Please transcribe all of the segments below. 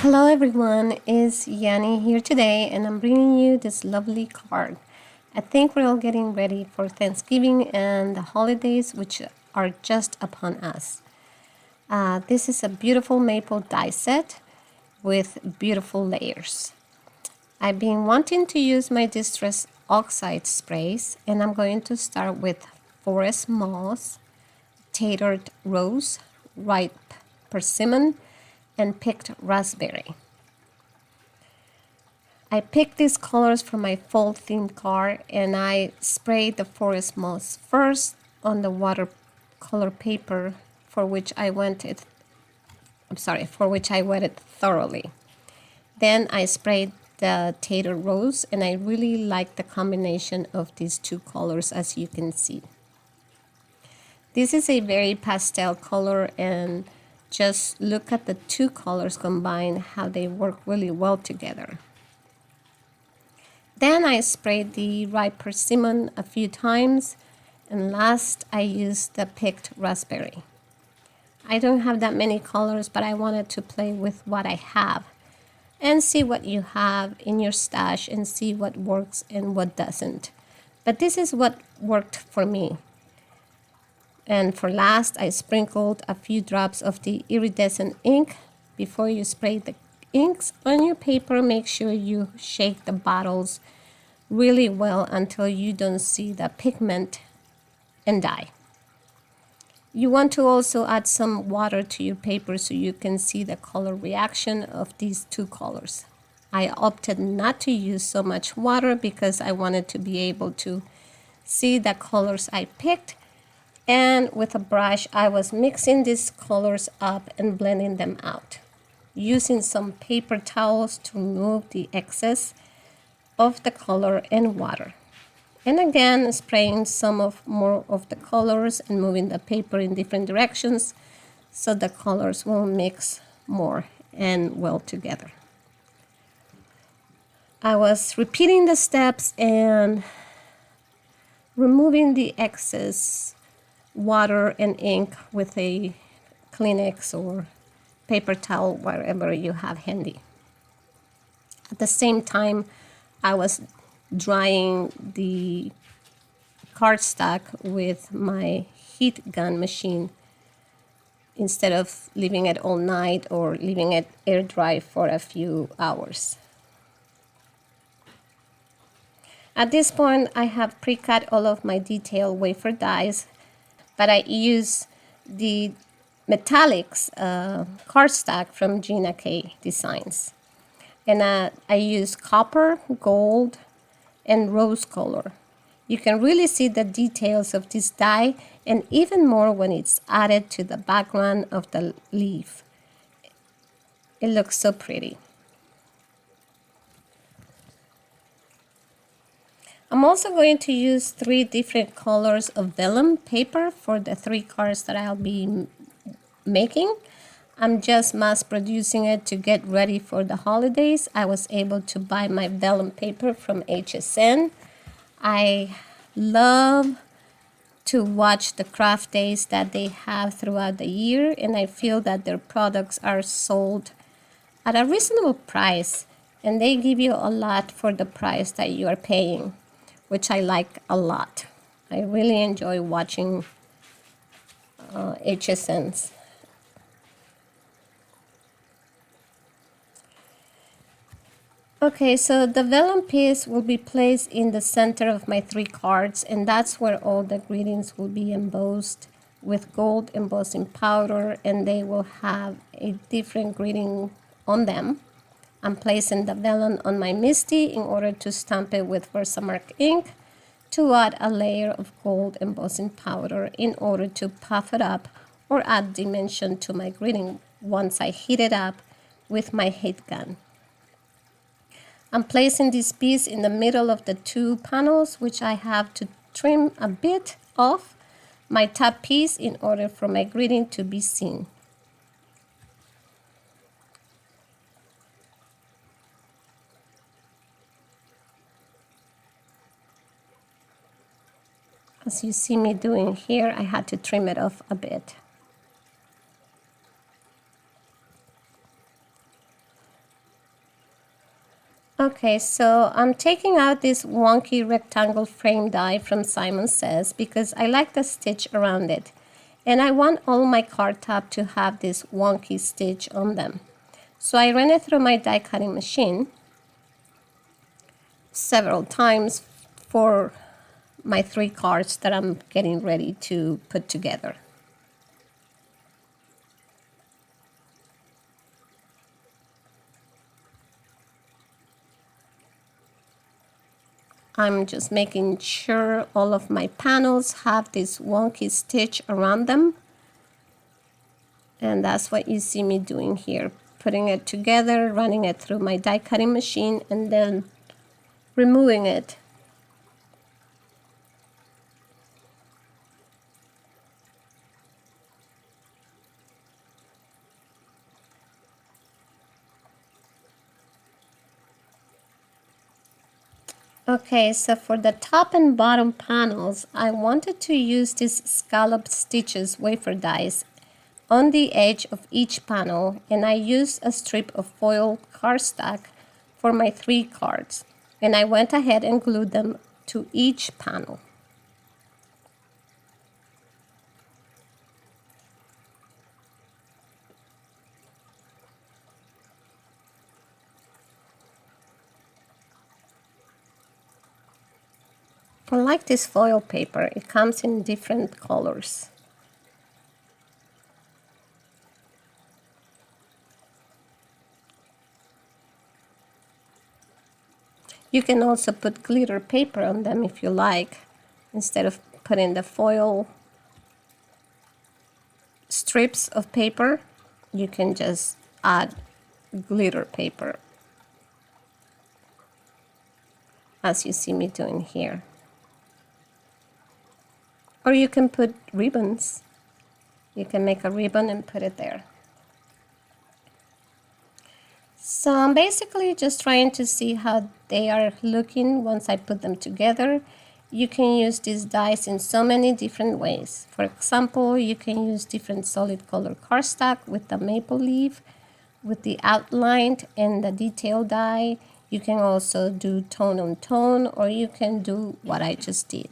Hello everyone, it's Yanni here today and I'm bringing you this lovely card. I think we're all getting ready for Thanksgiving and the holidays which are just upon us. This is a beautiful maple die set with beautiful layers. I've been wanting to use my Distress Oxide Sprays and I'm going to start with forest moss, tatered rose, ripe persimmon, and picked raspberry. I picked these colors for my fall themed card and I sprayed the forest moss first on the watercolor paper for which I wetted thoroughly. Then I sprayed the tater rose and I really like the combination of these two colors, as you can see. This is a very pastel color, and just look at the two colors combined, how they work really well together. Then I sprayed the ripe persimmon a few times, and last I used the picked raspberry. I don't have that many colors, but I wanted to play with what I have and see what you have in your stash and see what works and what doesn't. But this is what worked for me. And for last, I sprinkled a few drops of the iridescent ink. Before you spray the inks on your paper, make sure you shake the bottles really well until you don't see the pigment and dye. You want to also add some water to your paper so you can see the color reaction of these two colors. I opted not to use so much water because I wanted to be able to see the colors I picked. And with a brush, I was mixing these colors up and blending them out, using some paper towels to remove the excess of the color and water. And again, spraying more of the colors and moving the paper in different directions so the colors will mix more and well together. I was repeating the steps and removing the excess water and ink with a Kleenex or paper towel, wherever you have handy. At the same time, I was drying the cardstock with my heat gun machine instead of leaving it all night or leaving it air dry for a few hours. At this point, I have pre-cut all of my detail wafer dies, but I use the metallics cardstock from Gina K Designs. And I use copper, gold, and rose color. You can really see the details of this die, and even more when it's added to the background of the leaf. It looks so pretty. I'm also going to use 3 different colors of vellum paper for the 3 cards that I'll be making. I'm just mass producing it to get ready for the holidays. I was able to buy my vellum paper from HSN. I love to watch the craft days that they have throughout the year, and I feel that their products are sold at a reasonable price, and they give you a lot for the price that you are paying, which I like a lot. I really enjoy watching HSNs. Okay, so the vellum piece will be placed in the center of my 3 cards, and that's where all the greetings will be embossed with gold embossing powder, and they will have a different greeting on them. I'm placing the vellum on my Misty in order to stamp it with Versamark ink to add a layer of gold embossing powder in order to puff it up or add dimension to my greeting once I heat it up with my heat gun. I'm placing this piece in the middle of the 2 panels, which I have to trim a bit off my top piece in order for my greeting to be seen. As you see me doing here, I had to trim it off a bit. Okay, so I'm taking out this wonky rectangle frame die from Simon Says because I like the stitch around it. And I want all my card top to have this wonky stitch on them. So I ran it through my die cutting machine several times for my 3 cards that I'm getting ready to put together. I'm just making sure all of my panels have this wonky stitch around them. And that's what you see me doing here. Putting it together, running it through my die cutting machine, and then removing it. Okay, so for the top and bottom panels, I wanted to use these scallop stitches wafer dies on the edge of each panel, and I used a strip of foil cardstock for my 3 cards, and I went ahead and glued them to each panel. I like this foil paper. It comes in different colors. You can also put glitter paper on them if you like. Instead of putting the foil strips of paper, you can just add glitter paper, as you see me doing here. Or you can put ribbons. You can make a ribbon and put it there. So I'm basically just trying to see how they are looking once I put them together. You can use these dies in so many different ways. For example, you can use different solid color cardstock with the maple leaf, with the outlined and the detail die. You can also do tone on tone, or you can do what I just did.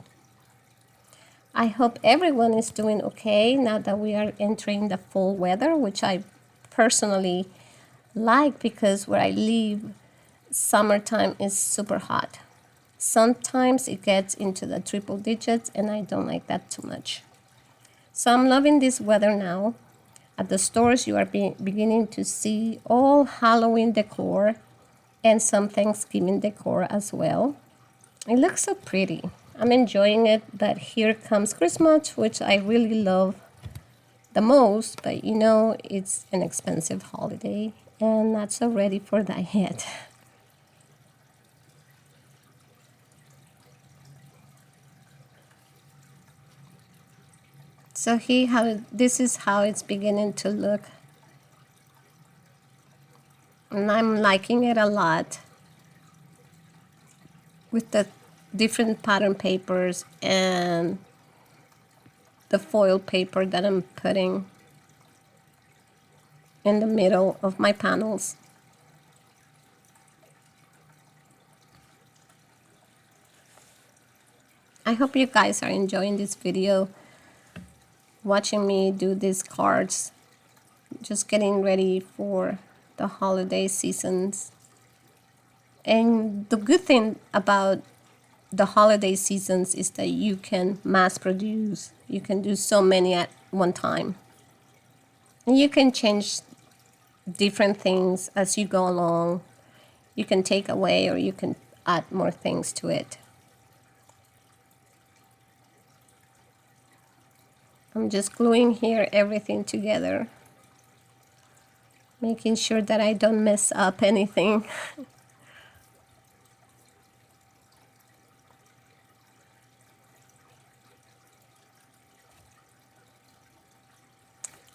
I hope everyone is doing okay now that we are entering the fall weather, which I personally like because where I live, summertime is super hot. Sometimes it gets into the triple digits, and I don't like that too much. So I'm loving this weather now. At the stores, you are beginning to see all Halloween decor and some Thanksgiving decor as well. It looks so pretty. I'm enjoying it, but here comes Christmas, which I really love the most, but you know, it's an expensive holiday and not so ready for that yet. So this is how it's beginning to look. And I'm liking it a lot with the different pattern papers and the foil paper that I'm putting in the middle of my panels. I hope you guys are enjoying this video, watching me do these cards, just getting ready for the holiday seasons. And the good thing about the holiday seasons is that you can mass produce. You can do so many at one time. And you can change different things as you go along. You can take away or you can add more things to it. I'm just gluing here everything together, making sure that I don't mess up anything.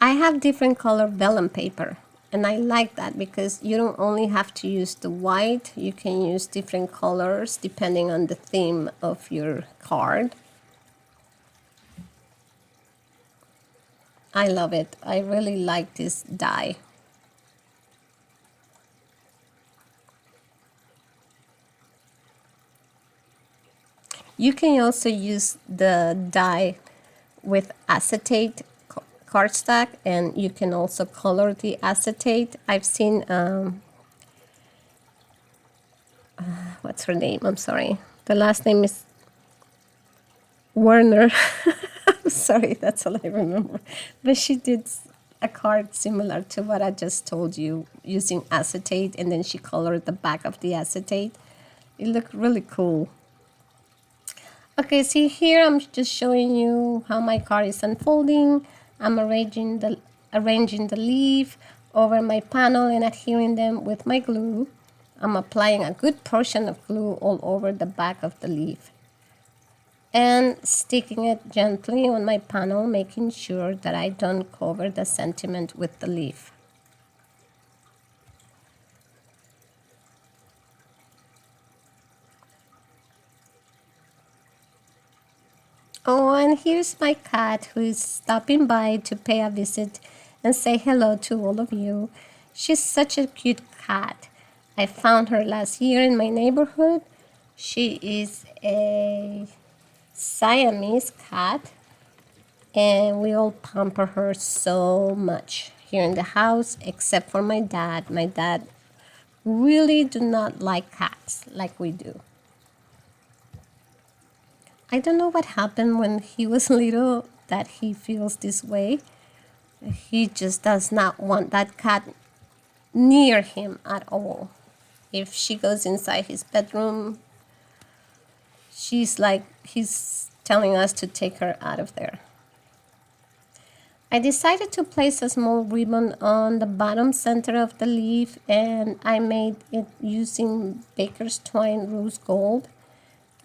I have different color vellum paper, and I like that because you don't only have to use the white, you can use different colors depending on the theme of your card. I love it. I really like this die. You can also use the dye with acetate cardstock, and you can also color the acetate. I've seen, what's her name? I'm sorry. The last name is Werner. I'm sorry, that's all I remember. But she did a card similar to what I just told you, using acetate, and then she colored the back of the acetate. It looked really cool. Okay, see here I'm just showing you how my card is unfolding. I'm arranging the leaf over my panel and adhering them with my glue. I'm applying a good portion of glue all over the back of the leaf and sticking it gently on my panel, making sure that I don't cover the sentiment with the leaf. Oh, and here's my cat who is stopping by to pay a visit and say hello to all of you. She's such a cute cat. I found her last year in my neighborhood. She is a Siamese cat, and we all pamper her so much here in the house, except for my dad. My dad really do not like cats like we do. I don't know what happened when he was little that he feels this way. He just does not want that cat near him at all. If she goes inside his bedroom, she's like, he's telling us to take her out of there. I decided to place a small ribbon on the bottom center of the leaf, and I made it using baker's twine rose gold.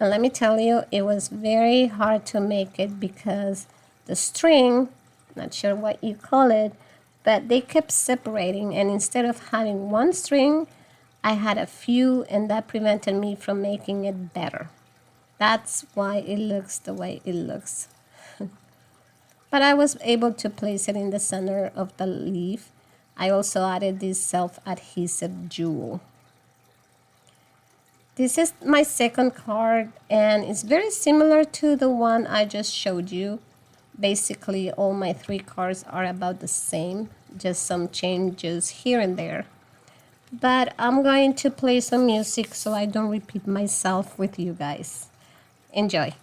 And let me tell you, it was very hard to make it because the string, not sure what you call it, but they kept separating, and instead of having one string, I had a few, and that prevented me from making it better. That's why it looks the way it looks. But I was able to place it in the center of the leaf. I also added this self-adhesive jewel. This is my second card, and it's very similar to the one I just showed you. Basically, all my 3 cards are about the same, just some changes here and there. But I'm going to play some music so I don't repeat myself with you guys. Enjoy.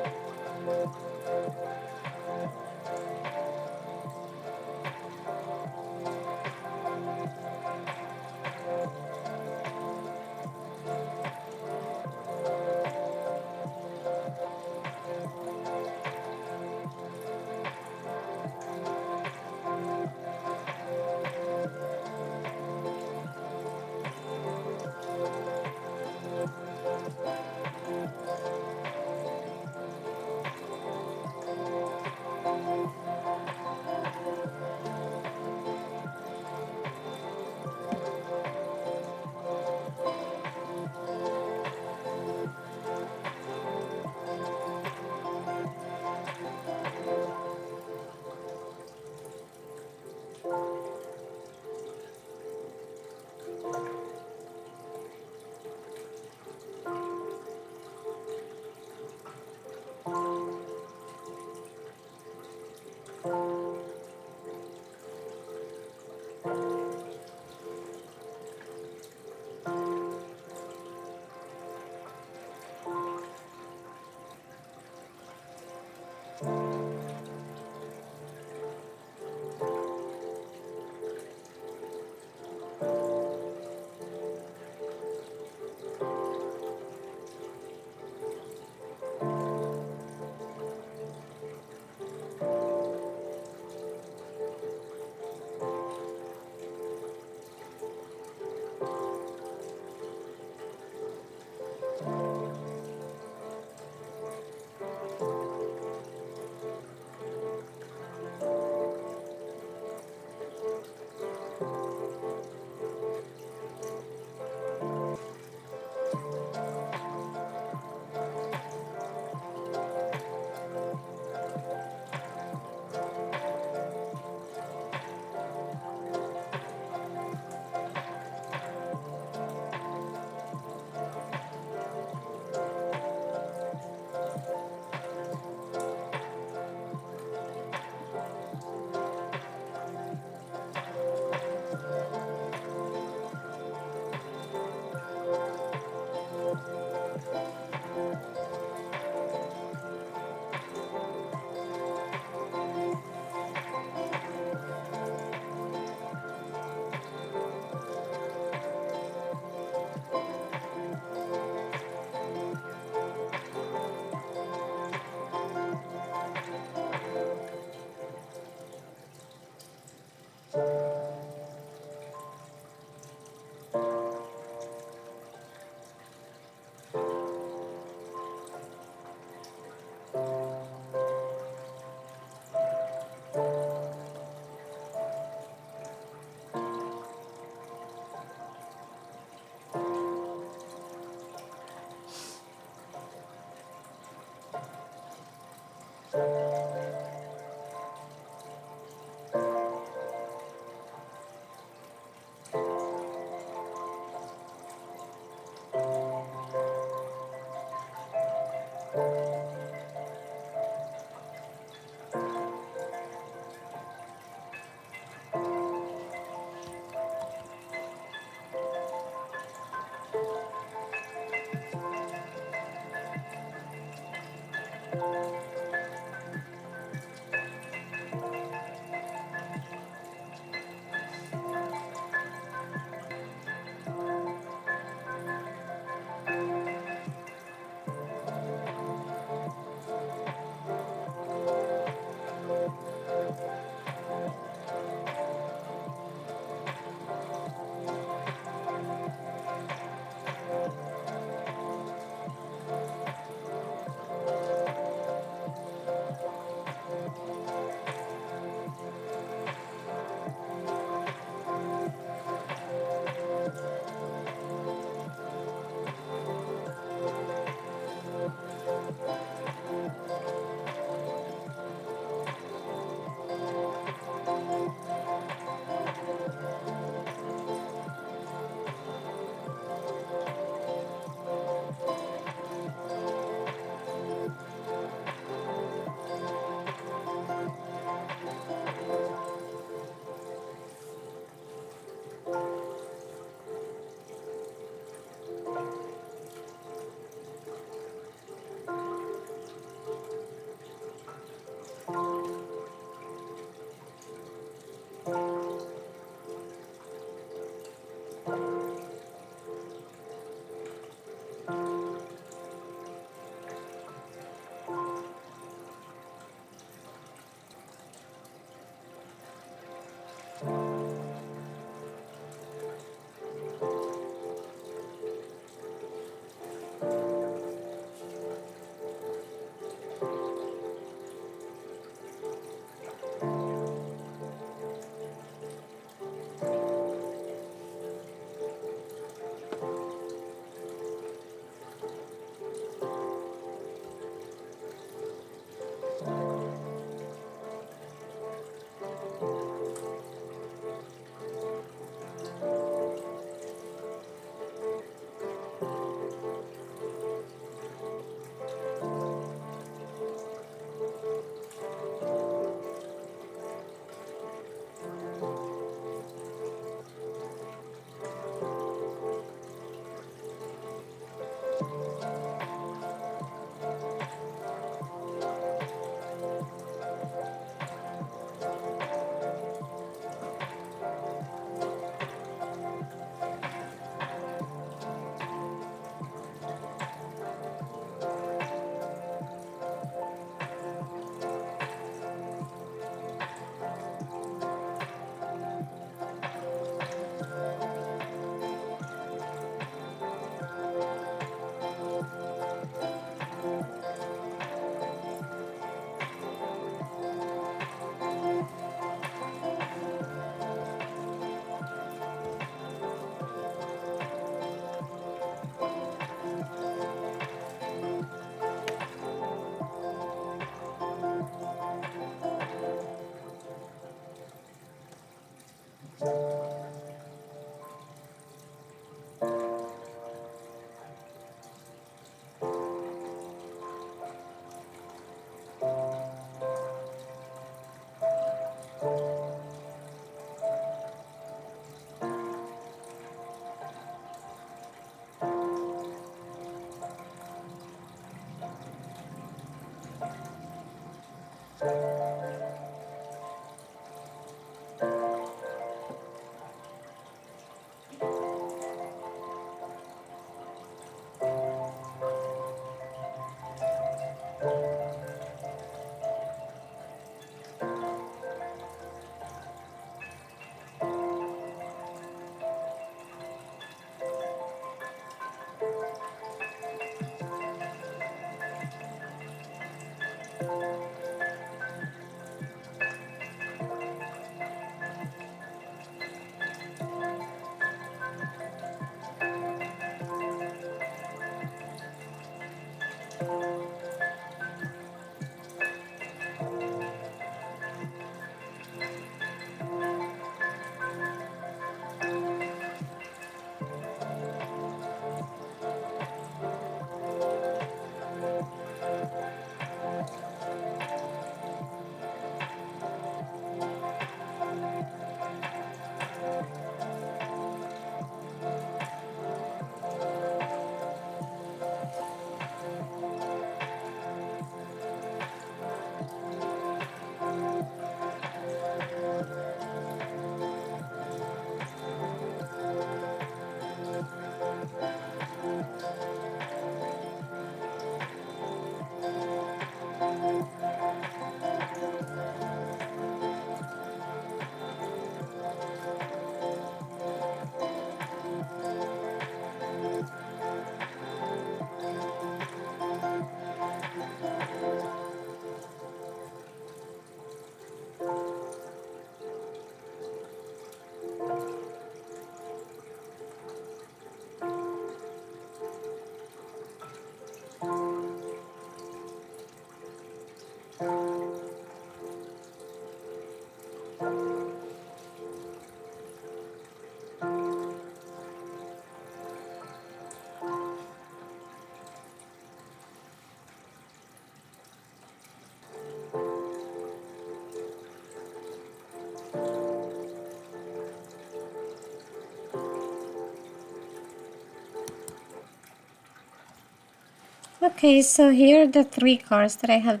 Okay, so here are the 3 cards that I have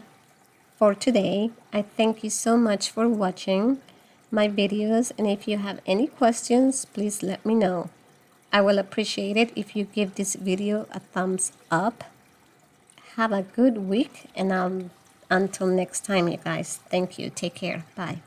for today. I thank you so much for watching my videos, and if you have any questions, please let me know. I will appreciate it if you give this video a thumbs up. Have a good week, and until next time, you guys. Thank you. Take care. Bye.